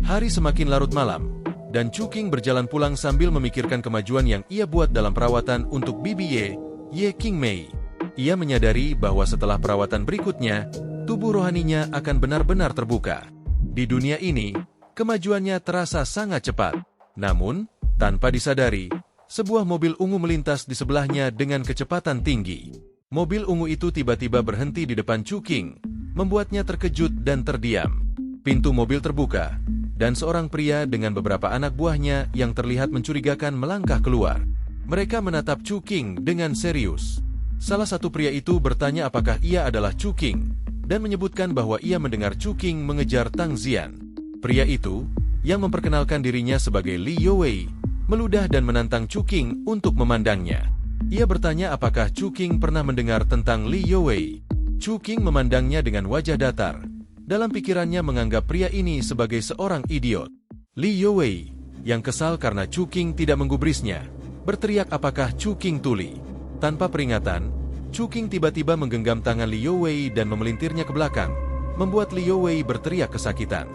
Speaker 1: Hari semakin larut malam, dan Chu Qing berjalan pulang sambil memikirkan kemajuan yang ia buat dalam perawatan untuk Bibi Ye Qingmei. Ia menyadari bahwa setelah perawatan berikutnya, tubuh rohaninya akan benar-benar terbuka. Di dunia ini, kemajuannya terasa sangat cepat. Namun, tanpa disadari, sebuah mobil ungu melintas di sebelahnya dengan kecepatan tinggi. Mobil ungu itu tiba-tiba berhenti di depan Chu Qing, membuatnya terkejut dan terdiam. Pintu mobil terbuka, dan seorang pria dengan beberapa anak buahnya yang terlihat mencurigakan melangkah keluar. Mereka menatap Chu Qing dengan serius. Salah satu pria itu bertanya apakah ia adalah Chu Qing, dan menyebutkan bahwa ia mendengar Chu Qing mengejar Tang Zian. Pria itu, yang memperkenalkan dirinya sebagai Li Youwei, meludah dan menantang Chu Qing untuk memandangnya. Ia bertanya apakah Chu Qing pernah mendengar tentang Li Youwei. Chu Qing memandangnya dengan wajah datar. Dalam pikirannya menganggap pria ini sebagai seorang idiot. Li Youwei, yang kesal karena Chu Qing tidak menggubrisnya, berteriak apakah Chu Qing tuli. Tanpa peringatan, Chu Qing tiba-tiba menggenggam tangan Li Youwei dan memelintirnya ke belakang, membuat Li Youwei berteriak kesakitan.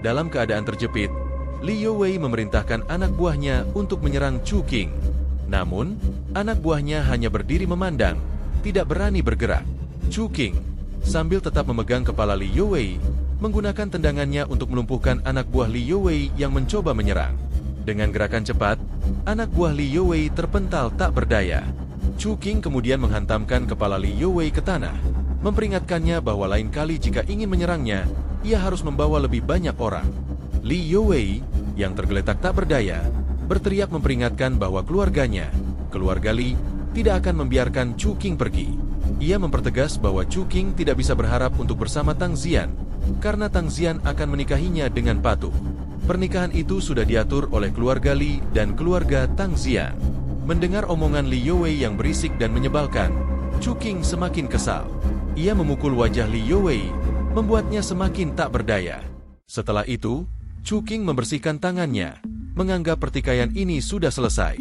Speaker 1: Dalam keadaan terjepit, Li Youwei memerintahkan anak buahnya untuk menyerang Chu Qing. Namun, anak buahnya hanya berdiri memandang, tidak berani bergerak. Chu Qing, sambil tetap memegang kepala Li Youwei, menggunakan tendangannya untuk melumpuhkan anak buah Li Youwei yang mencoba menyerang. Dengan gerakan cepat, anak buah Li Youwei terpental tak berdaya. Chu Qing kemudian menghantamkan kepala Li Youwei ke tanah, memperingatkannya bahwa lain kali jika ingin menyerangnya, ia harus membawa lebih banyak orang. Li Youwei, yang tergeletak tak berdaya, berteriak memperingatkan bahwa keluarganya, keluarga Li, tidak akan membiarkan Chu Qing pergi. Ia mempertegas bahwa Chu Qing tidak bisa berharap untuk bersama Tang Zian, karena Tang Zian akan menikahinya dengan patuh. Pernikahan itu sudah diatur oleh keluarga Li dan keluarga Tang Zian. Mendengar omongan Li Youwei yang berisik dan menyebalkan, Chu Qing semakin kesal. Ia memukul wajah Li Youwei, membuatnya semakin tak berdaya. Setelah itu, Chu Qing membersihkan tangannya, menganggap pertikaian ini sudah selesai.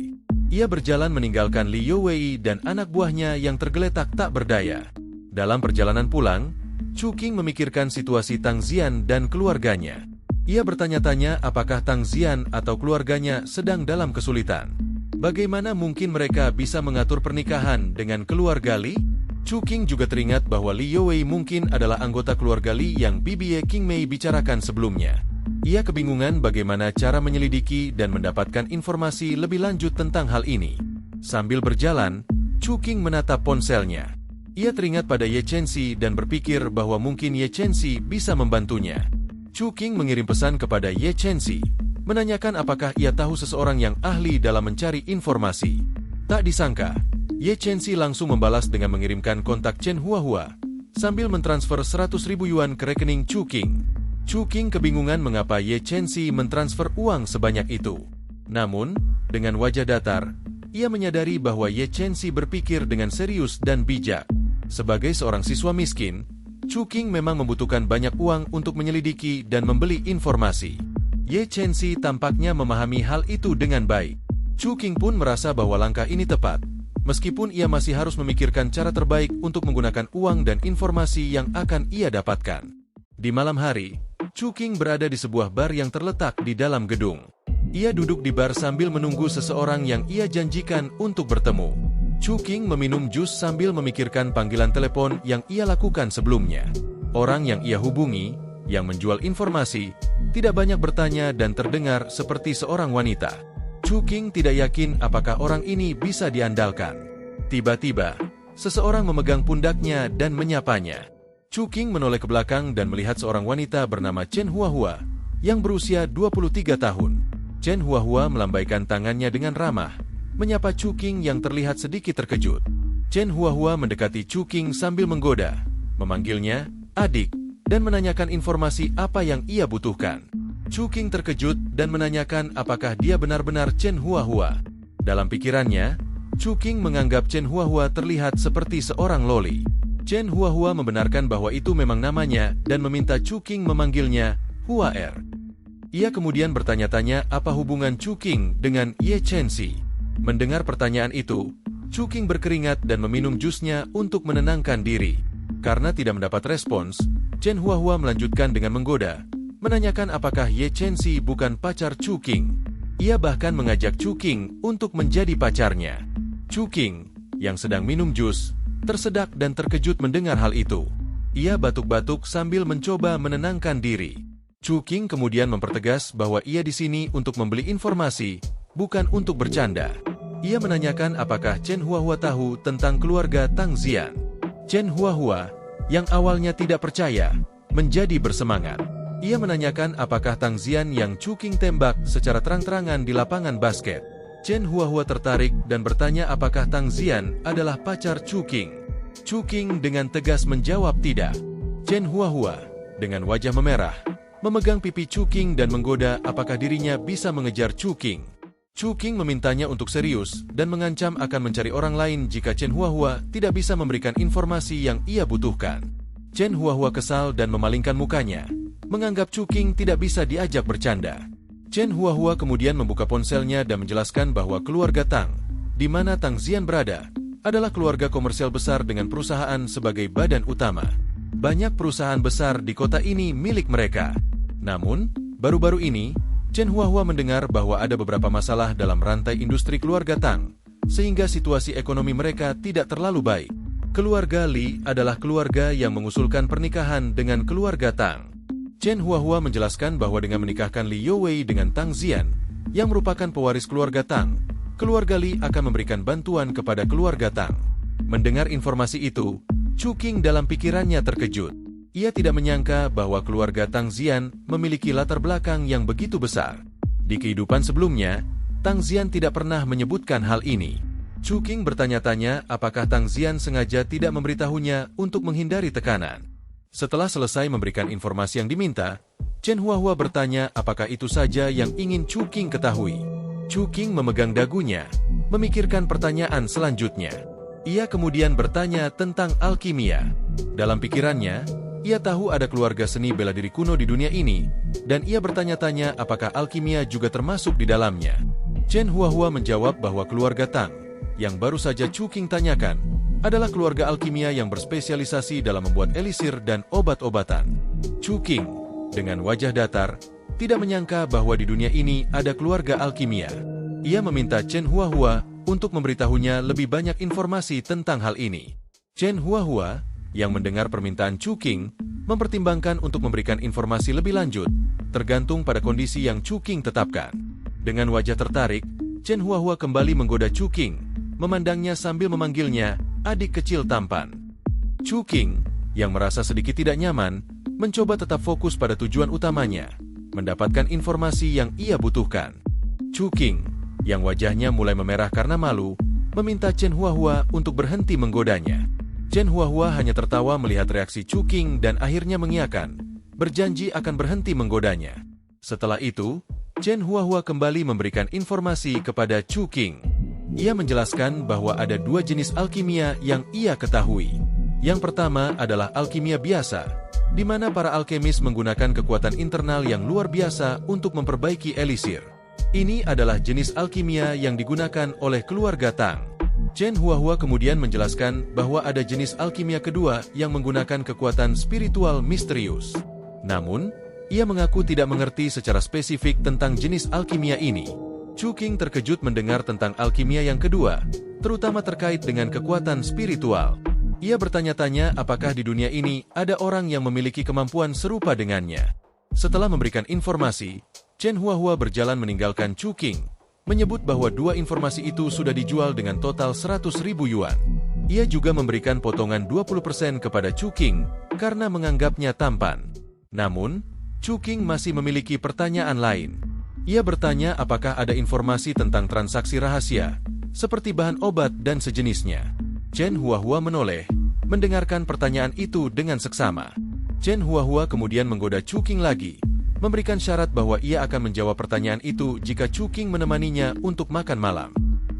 Speaker 1: Ia berjalan meninggalkan Li Youwei dan anak buahnya yang tergeletak tak berdaya. Dalam perjalanan pulang, Chu Qing memikirkan situasi Tang Zian dan keluarganya. Ia bertanya-tanya apakah Tang Zian atau keluarganya sedang dalam kesulitan. Bagaimana mungkin mereka bisa mengatur pernikahan dengan keluarga Li? Chu Qing juga teringat bahwa Li Youwei mungkin adalah anggota keluarga Li yang Bibi Ye Qingmei bicarakan sebelumnya. Ia kebingungan bagaimana cara menyelidiki dan mendapatkan informasi lebih lanjut tentang hal ini. Sambil berjalan, Chu Qing menatap ponselnya. Ia teringat pada Ye Chenxi dan berpikir bahwa mungkin Ye Chenxi bisa membantunya. Chu Qing mengirim pesan kepada Ye Chenxi, menanyakan apakah ia tahu seseorang yang ahli dalam mencari informasi. Tak disangka, Ye Chenxi langsung membalas dengan mengirimkan kontak Chen Huahua, sambil mentransfer 100.000 yuan ke rekening Chu Qing. Chu Qing kebingungan mengapa Ye Chenxi mentransfer uang sebanyak itu. Namun, dengan wajah datar, ia menyadari bahwa Ye Chenxi berpikir dengan serius dan bijak. Sebagai seorang siswa miskin, Chu Qing memang membutuhkan banyak uang untuk menyelidiki dan membeli informasi. Ye Chenxi tampaknya memahami hal itu dengan baik. Chu Qing pun merasa bahwa langkah ini tepat, meskipun ia masih harus memikirkan cara terbaik untuk menggunakan uang dan informasi yang akan ia dapatkan. Di malam hari, Chu Qing berada di sebuah bar yang terletak di dalam gedung. Ia duduk di bar sambil menunggu seseorang yang ia janjikan untuk bertemu. Chu Qing meminum jus sambil memikirkan panggilan telepon yang ia lakukan sebelumnya. Orang yang ia hubungi, yang menjual informasi, tidak banyak bertanya dan terdengar seperti seorang wanita. Chu Qing tidak yakin apakah orang ini bisa diandalkan. Tiba-tiba, seseorang memegang pundaknya dan menyapanya. Chu Qing menoleh ke belakang dan melihat seorang wanita bernama Chen Huahua, yang berusia 23 tahun. Chen Huahua melambaikan tangannya dengan ramah, menyapa Chu Qing yang terlihat sedikit terkejut. Chen Huahua mendekati Chu Qing sambil menggoda, memanggilnya adik, dan menanyakan informasi apa yang ia butuhkan. Chu Qing terkejut dan menanyakan apakah dia benar-benar Chen Huahua. Dalam pikirannya, Chu Qing menganggap Chen Huahua terlihat seperti seorang loli. Chen Huahua membenarkan bahwa itu memang namanya dan meminta Chu Qing memanggilnya Hua Er. Ia kemudian bertanya-tanya apa hubungan Chu Qing dengan Ye Chenxi. Mendengar pertanyaan itu, Chu Qing berkeringat dan meminum jusnya untuk menenangkan diri. Karena tidak mendapat respons, Chen Huahua melanjutkan dengan menggoda, menanyakan apakah Ye Chenxi bukan pacar Chu Qing. Ia bahkan mengajak Chu Qing untuk menjadi pacarnya. Chu Qing, yang sedang minum jus, tersedak dan terkejut mendengar hal itu. Ia batuk-batuk sambil mencoba menenangkan diri. Chu Qing kemudian mempertegas bahwa ia di sini untuk membeli informasi, bukan untuk bercanda. Ia menanyakan apakah Chen Huahua tahu tentang keluarga Tang Zian. Chen Huahua, yang awalnya tidak percaya, menjadi bersemangat. Ia menanyakan apakah Tang Zian yang Chu Qing tembak secara terang-terangan di lapangan basket. Chen Huahua tertarik dan bertanya apakah Tang Zian adalah pacar Chu Qing. Chu Qing dengan tegas menjawab tidak. Chen Huahua, dengan wajah memerah, memegang pipi Chu Qing dan menggoda apakah dirinya bisa mengejar Chu Qing. Chu Qing memintanya untuk serius dan mengancam akan mencari orang lain jika Chen Huahua tidak bisa memberikan informasi yang ia butuhkan. Chen Huahua kesal dan memalingkan mukanya, menganggap Chu Qing tidak bisa diajak bercanda. Chen Huahua kemudian membuka ponselnya dan menjelaskan bahwa keluarga Tang, di mana Tang Zian berada, adalah keluarga komersial besar dengan perusahaan sebagai badan utama. Banyak perusahaan besar di kota ini milik mereka. Namun, baru-baru ini, Chen Huahua mendengar bahwa ada beberapa masalah dalam rantai industri keluarga Tang, sehingga situasi ekonomi mereka tidak terlalu baik. Keluarga Li adalah keluarga yang mengusulkan pernikahan dengan keluarga Tang. Chen Huahua menjelaskan bahwa dengan menikahkan Li Youwei dengan Tang Zian, yang merupakan pewaris keluarga Tang, keluarga Li akan memberikan bantuan kepada keluarga Tang. Mendengar informasi itu, Chu Qing dalam pikirannya terkejut. Ia tidak menyangka bahwa keluarga Tang Zian memiliki latar belakang yang begitu besar. Di kehidupan sebelumnya, Tang Zian tidak pernah menyebutkan hal ini. Chu Qing bertanya-tanya apakah Tang Zian sengaja tidak memberitahunya untuk menghindari tekanan. Setelah selesai memberikan informasi yang diminta, Chen Huahua bertanya apakah itu saja yang ingin Chu Qing ketahui. Chu Qing memegang dagunya, memikirkan pertanyaan selanjutnya. Ia kemudian bertanya tentang alkimia. Dalam pikirannya, ia tahu ada keluarga seni bela diri kuno di dunia ini, dan ia bertanya-tanya apakah alkimia juga termasuk di dalamnya. Chen Huahua menjawab bahwa keluarga Tang, yang baru saja Chu Qing tanyakan, adalah keluarga alkimia yang berspesialisasi dalam membuat elisir dan obat-obatan. Chu Qing, dengan wajah datar, tidak menyangka bahwa di dunia ini ada keluarga alkimia. Ia meminta Chen Huahua untuk memberitahunya lebih banyak informasi tentang hal ini. Chen Huahua, yang mendengar permintaan Chu Qing, mempertimbangkan untuk memberikan informasi lebih lanjut, tergantung pada kondisi yang Chu Qing tetapkan. Dengan wajah tertarik, Chen Huahua kembali menggoda Chu Qing, memandangnya sambil memanggilnya adik kecil tampan. Chu Qing, yang merasa sedikit tidak nyaman, mencoba tetap fokus pada tujuan utamanya, mendapatkan informasi yang ia butuhkan. Chu Qing, yang wajahnya mulai memerah karena malu, meminta Chen Huahua untuk berhenti menggodanya. Chen Huahua hanya tertawa melihat reaksi Chu Qing dan akhirnya mengiyakan, berjanji akan berhenti menggodanya. Setelah itu, Chen Huahua kembali memberikan informasi kepada Chu Qing. Ia menjelaskan bahwa ada dua jenis alkimia yang ia ketahui. Yang pertama adalah alkimia biasa, di mana para alkemis menggunakan kekuatan internal yang luar biasa untuk memperbaiki elisir. Ini adalah jenis alkimia yang digunakan oleh keluarga Tang. Chen Huahua kemudian menjelaskan bahwa ada jenis alkimia kedua yang menggunakan kekuatan spiritual misterius. Namun, ia mengaku tidak mengerti secara spesifik tentang jenis alkimia ini. Chu Qing terkejut mendengar tentang alkimia yang kedua, terutama terkait dengan kekuatan spiritual. Ia bertanya-tanya apakah di dunia ini ada orang yang memiliki kemampuan serupa dengannya. Setelah memberikan informasi, Chen Huahua berjalan meninggalkan Chu Qing, menyebut bahwa dua informasi itu sudah dijual dengan total 100.000 yuan. Ia juga memberikan potongan 20% kepada Chu Qing karena menganggapnya tampan. Namun, Chu Qing masih memiliki pertanyaan lain. Ia bertanya apakah ada informasi tentang transaksi rahasia, seperti bahan obat dan sejenisnya. Chen Huahua menoleh, mendengarkan pertanyaan itu dengan seksama. Chen Huahua kemudian menggoda Chu Qing lagi, memberikan syarat bahwa ia akan menjawab pertanyaan itu jika Chu Qing menemaninya untuk makan malam.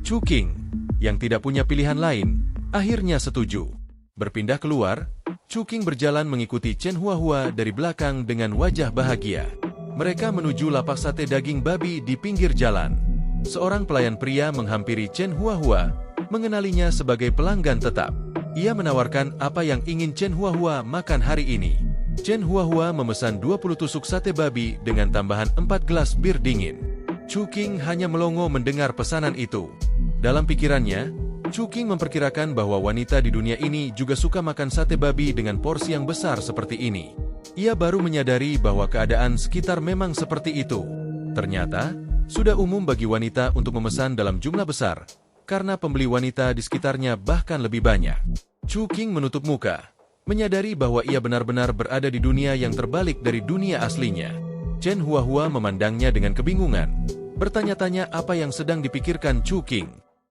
Speaker 1: Chu Qing, yang tidak punya pilihan lain, akhirnya setuju. Berpindah keluar, Chu Qing berjalan mengikuti Chen Huahua dari belakang dengan wajah bahagia. Mereka menuju lapak sate daging babi di pinggir jalan. Seorang pelayan pria menghampiri Chen Huahua, mengenalinya sebagai pelanggan tetap. Ia menawarkan apa yang ingin Chen Huahua makan hari ini. Chen Huahua memesan 20 tusuk sate babi dengan tambahan 4 gelas bir dingin. Chu Qing hanya melongo mendengar pesanan itu. Dalam pikirannya, Chu Qing memperkirakan bahwa wanita di dunia ini juga suka makan sate babi dengan porsi yang besar seperti ini. Ia baru menyadari bahwa keadaan sekitar memang seperti itu. Ternyata, sudah umum bagi wanita untuk memesan dalam jumlah besar, karena pembeli wanita di sekitarnya bahkan lebih banyak. Chu Qing menutup muka, menyadari bahwa ia benar-benar berada di dunia yang terbalik dari dunia aslinya. Chen Huahua memandangnya dengan kebingungan, bertanya-tanya apa yang sedang dipikirkan Chu Qing.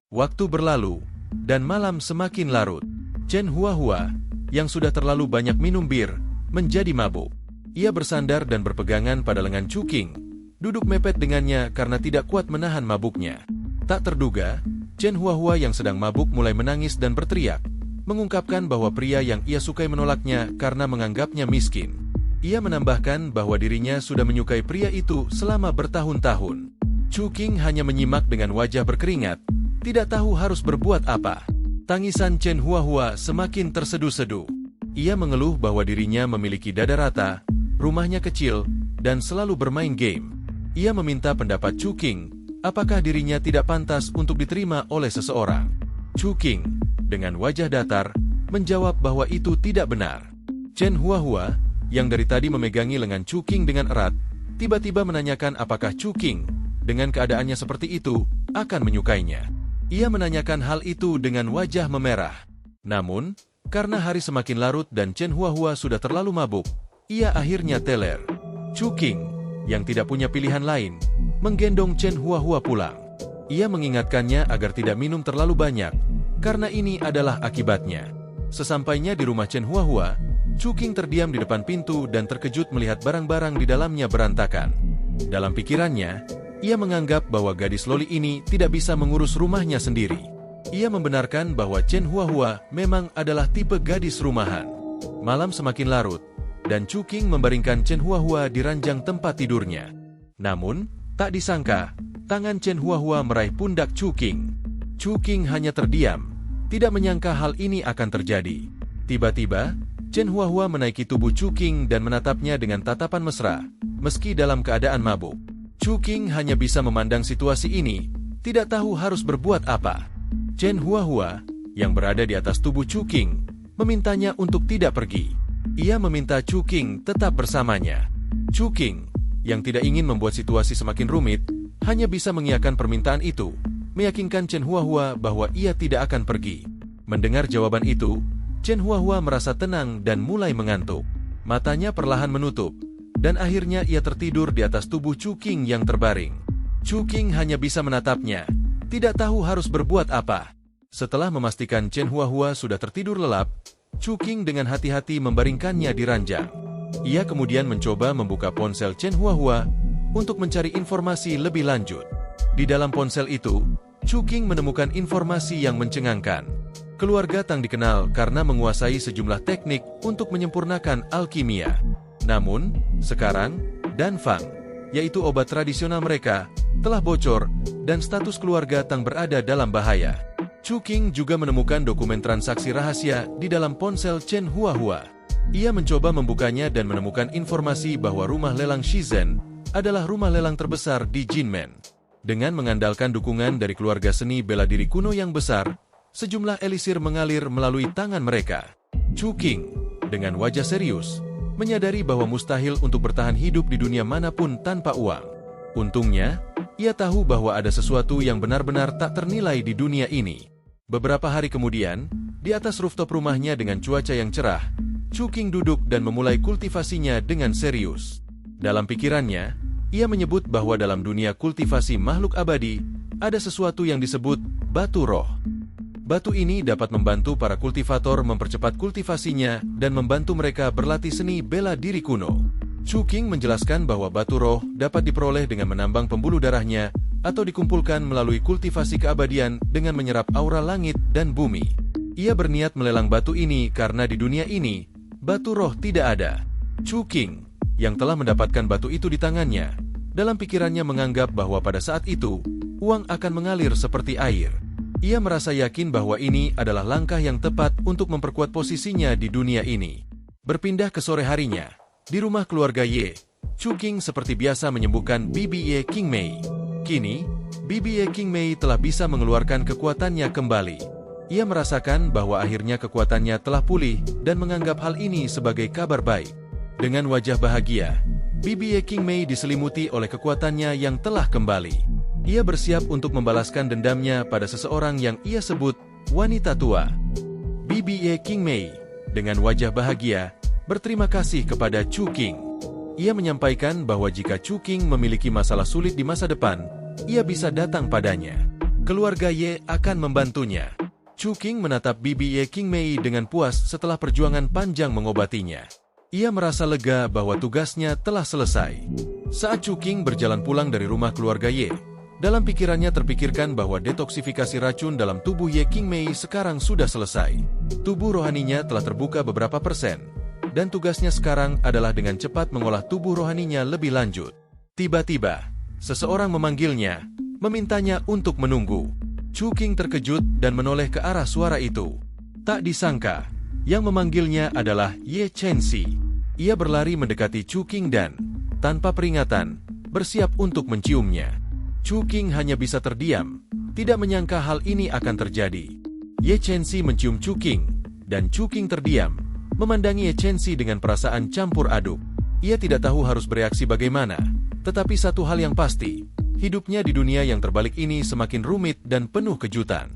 Speaker 1: Waktu berlalu, dan malam semakin larut. Chen Huahua, yang sudah terlalu banyak minum bir, menjadi mabuk. Ia bersandar dan berpegangan pada lengan Chu Qing, duduk mepet dengannya karena tidak kuat menahan mabuknya. Tak terduga, Chen Huahua yang sedang mabuk mulai menangis dan berteriak, mengungkapkan bahwa pria yang ia sukai menolaknya karena menganggapnya miskin. Ia menambahkan bahwa dirinya sudah menyukai pria itu selama bertahun-tahun. Chu Qing hanya menyimak dengan wajah berkeringat, tidak tahu harus berbuat apa. Tangisan Chen Huahua semakin terseduh-seduh. Ia mengeluh bahwa dirinya memiliki dada rata, rumahnya kecil, dan selalu bermain game. Ia meminta pendapat Chu Qing, apakah dirinya tidak pantas untuk diterima oleh seseorang. Chu Qing, dengan wajah datar, menjawab bahwa itu tidak benar. Chen Huahua, yang dari tadi memegangi lengan Chu Qing dengan erat, tiba-tiba menanyakan apakah Chu Qing, dengan keadaannya seperti itu, akan menyukainya. Ia menanyakan hal itu dengan wajah memerah. Namun, karena hari semakin larut dan Chen Huahua sudah terlalu mabuk, ia akhirnya teler. Chu Qing, yang tidak punya pilihan lain, menggendong Chen Huahua pulang. Ia mengingatkannya agar tidak minum terlalu banyak, karena ini adalah akibatnya. Sesampainya di rumah Chen Huahua, Chu Qing terdiam di depan pintu dan terkejut melihat barang-barang di dalamnya berantakan. Dalam pikirannya, ia menganggap bahwa gadis loli ini tidak bisa mengurus rumahnya sendiri. Ia membenarkan bahwa Chen Huahua memang adalah tipe gadis rumahan. Malam semakin larut, dan Chu Qing membaringkan Chen Huahua di ranjang tempat tidurnya. Namun, tak disangka, tangan Chen Huahua meraih pundak Chu Qing. Chu Qing hanya terdiam, tidak menyangka hal ini akan terjadi. Tiba-tiba, Chen Huahua menaiki tubuh Chu Qing dan menatapnya dengan tatapan mesra, meski dalam keadaan mabuk. Chu Qing hanya bisa memandang situasi ini, tidak tahu harus berbuat apa. Chen Huahua, yang berada di atas tubuh Chu Qing, memintanya untuk tidak pergi. Ia meminta Chu Qing tetap bersamanya. Chu Qing, yang tidak ingin membuat situasi semakin rumit, hanya bisa mengiyakan permintaan itu, meyakinkan Chen Huahua bahwa ia tidak akan pergi. Mendengar jawaban itu, Chen Huahua merasa tenang dan mulai mengantuk. Matanya perlahan menutup, dan akhirnya ia tertidur di atas tubuh Chu Qing yang terbaring. Chu Qing hanya bisa menatapnya, tidak tahu harus berbuat apa. Setelah memastikan Chen Huahua sudah tertidur lelap, Chu Qing dengan hati-hati membaringkannya di ranjang. Ia kemudian mencoba membuka ponsel Chen Huahua untuk mencari informasi lebih lanjut. Di dalam ponsel itu, Chu Qing menemukan informasi yang mencengangkan. Keluarga Tang dikenal karena menguasai sejumlah teknik untuk menyempurnakan alkimia. Namun, sekarang, Dan Fang, yaitu obat tradisional mereka, telah bocor dan status keluarga Tang berada dalam bahaya. Chu Qing juga menemukan dokumen transaksi rahasia di dalam ponsel Chen Huahua. Ia mencoba membukanya dan menemukan informasi bahwa rumah lelang Shizhen adalah rumah lelang terbesar di Jinmen. Dengan mengandalkan dukungan dari keluarga seni bela diri kuno yang besar, sejumlah elisir mengalir melalui tangan mereka. Chu Qing, dengan wajah serius, menyadari bahwa mustahil untuk bertahan hidup di dunia manapun tanpa uang. Untungnya, ia tahu bahwa ada sesuatu yang benar-benar tak ternilai di dunia ini. Beberapa hari kemudian, di atas rooftop rumahnya dengan cuaca yang cerah, Chu Qing duduk dan memulai kultivasinya dengan serius. Dalam pikirannya, ia menyebut bahwa dalam dunia kultivasi makhluk abadi, ada sesuatu yang disebut batu roh. Batu ini dapat membantu para kultivator mempercepat kultivasinya dan membantu mereka berlatih seni bela diri kuno. Chu Qing menjelaskan bahwa batu roh dapat diperoleh dengan menambang pembuluh darahnya atau dikumpulkan melalui kultivasi keabadian dengan menyerap aura langit dan bumi. Ia berniat melelang batu ini karena di dunia ini, batu roh tidak ada. Chu Qing, yang telah mendapatkan batu itu di tangannya, dalam pikirannya menganggap bahwa pada saat itu, uang akan mengalir seperti air. Ia merasa yakin bahwa ini adalah langkah yang tepat untuk memperkuat posisinya di dunia ini. Berpindah ke sore harinya, di rumah keluarga Ye, Chu Qing seperti biasa menyembuhkan Bibi Ye Qingmei. Kini, Bibi Ye Qingmei telah bisa mengeluarkan kekuatannya kembali. Ia merasakan bahwa akhirnya kekuatannya telah pulih dan menganggap hal ini sebagai kabar baik. Dengan wajah bahagia, Bibi Ye Qingmei diselimuti oleh kekuatannya yang telah kembali. Ia bersiap untuk membalaskan dendamnya pada seseorang yang ia sebut wanita tua. Bibi Ye Qingmei, dengan wajah bahagia, berterima kasih kepada Chu Qing. Ia menyampaikan bahwa jika Chu Qing memiliki masalah sulit di masa depan, ia bisa datang padanya. Keluarga Ye akan membantunya. Chu Qing menatap Bibi Ye Qingmei dengan puas setelah perjuangan panjang mengobatinya. Ia merasa lega bahwa tugasnya telah selesai. Saat Chu Qing berjalan pulang dari rumah keluarga Ye, dalam pikirannya terpikirkan bahwa detoksifikasi racun dalam tubuh Ye Qingmei sekarang sudah selesai. Tubuh rohaninya telah terbuka beberapa persen, dan tugasnya sekarang adalah dengan cepat mengolah tubuh rohaninya lebih lanjut. Tiba-tiba, seseorang memanggilnya, memintanya untuk menunggu. Chu Qing terkejut dan menoleh ke arah suara itu. Tak disangka, yang memanggilnya adalah Ye Chenxi. Ia berlari mendekati Chu Qing dan, tanpa peringatan, bersiap untuk menciumnya. Chu Qing hanya bisa terdiam, tidak menyangka hal ini akan terjadi. Ye Chenxi mencium Chu Qing, dan Chu Qing terdiam, memandangi Ye Chenxi dengan perasaan campur aduk. Ia tidak tahu harus bereaksi bagaimana, tetapi satu hal yang pasti, hidupnya di dunia yang terbalik ini semakin rumit dan penuh kejutan.